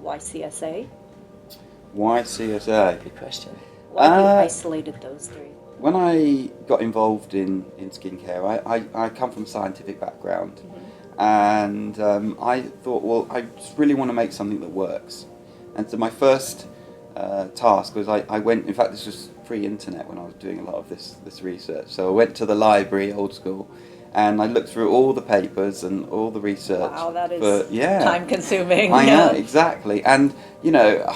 Why CSA? Why CSA? Good question. Why have you isolated those three? When I got involved in skincare, I come from a scientific background, and I thought, well, I just really want to make something that works. And so my first task was I went, in fact this was pre-internet when I was doing a lot of this research, so I went to the library, old school, and I looked through all the papers and all the research. Wow, that is time consuming. I know, exactly. And you know,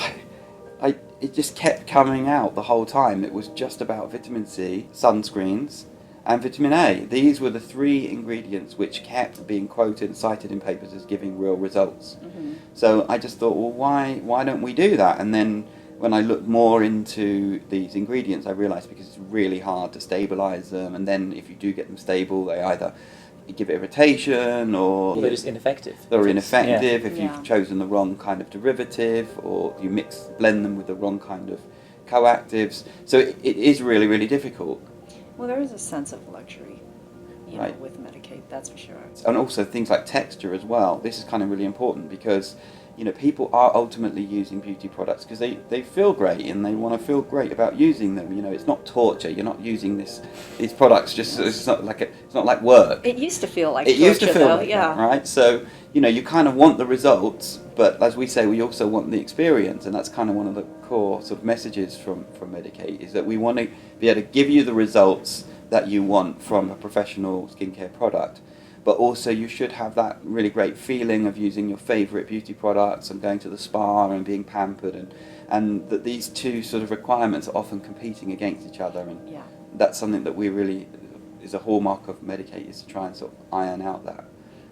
it just kept coming out the whole time. It was just about vitamin C, sunscreens, and vitamin A. These were the three ingredients which kept being quoted and cited in papers as giving real results. So I just thought, well, why don't we do that? And then when I looked more into these ingredients, I realised because it's really hard to stabilise them, and then if you do get them stable, they either give irritation or they're just ineffective. They're ineffective if you've chosen the wrong kind of derivative, or you blend them with the wrong kind of coactives. So it is really, really difficult. Well, there is a sense of luxury, you know, with Medik8, that's for sure. And also things like texture as well. This is kind of really important because, you know, people are ultimately using beauty products because they feel great and they want to feel great about using them. You know, it's not torture. You're not using these products just. It's not like work. It used to feel like it torture, used to feel though, like that, right? So you know, you kind of want the results, but as we say, we also want the experience, and that's kind of one of the core sort of messages from Medik8 is that we want to be able to give you the results that you want from a professional skincare product. But also you should have that really great feeling of using your favourite beauty products and going to the spa and being pampered, and that these two sort of requirements are often competing against each other, and that's something that we really is a hallmark of Medik8 is to try and sort of iron out that.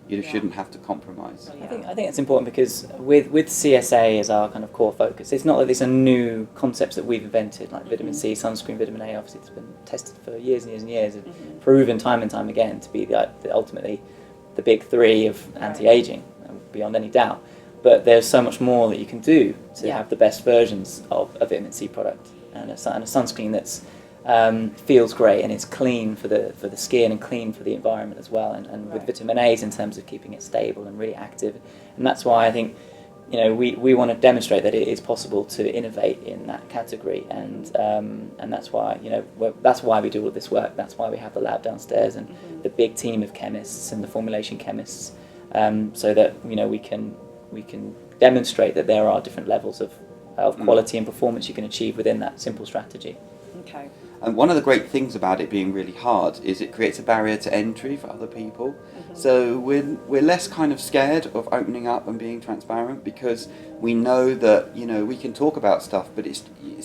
You shouldn't have to compromise. I think it's important because with CSA as our kind of core focus, it's not that these are new concepts that we've invented, like vitamin C, sunscreen, vitamin A. Obviously, it's been tested for years and years and years, and proven time and time again to be ultimately the big three of anti-aging, beyond any doubt. But there's so much more that you can do to have the best versions of a vitamin C product and a sunscreen that's feels great and it's clean for the skin and clean for the environment as well, and with vitamin A's in terms of keeping it stable and really active. And that's why I think, you know, we want to demonstrate that it is possible to innovate in that category, and that's why, you know, that's why we do all of this work. That's why we have the lab downstairs and the big team of chemists and the formulation chemists, so that, you know, we can demonstrate that there are different levels of quality and performance you can achieve within that simple strategy. Okay. And one of the great things about it being really hard is it creates a barrier to entry for other people. So we're less kind of scared of opening up and being transparent because we know that, you know, we can talk about stuff, but it's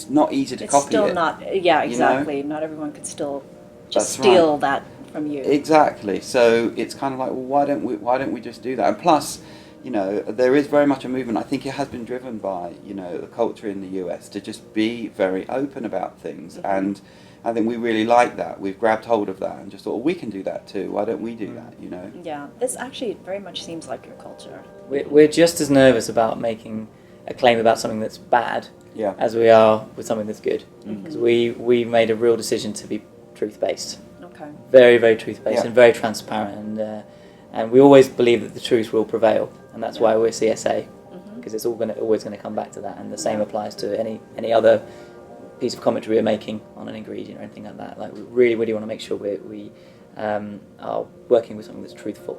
not easy to copy it. It's still not, exactly. You know? Not everyone could still just steal that from you. Exactly. So it's kind of like, well, why don't we just do that? And plus, you know, there is very much a movement. I think it has been driven by, you know, the culture in the US to just be very open about things, and I think we really like that. We've grabbed hold of that and just thought, well, we can do that too. Why don't we do that, you know? Yeah, this actually very much seems like your culture. We're just as nervous about making a claim about something that's bad as we are with something that's good. Because we made a real decision to be truth-based. Okay. Very, very truth-based and very transparent. And we always believe that the truth will prevail. And that's why we're CSA. Because it's always going to come back to that. And the same applies to any other piece of commentary we're making on an ingredient or anything like that. Like, we really, really want to make sure we are working with something that's truthful.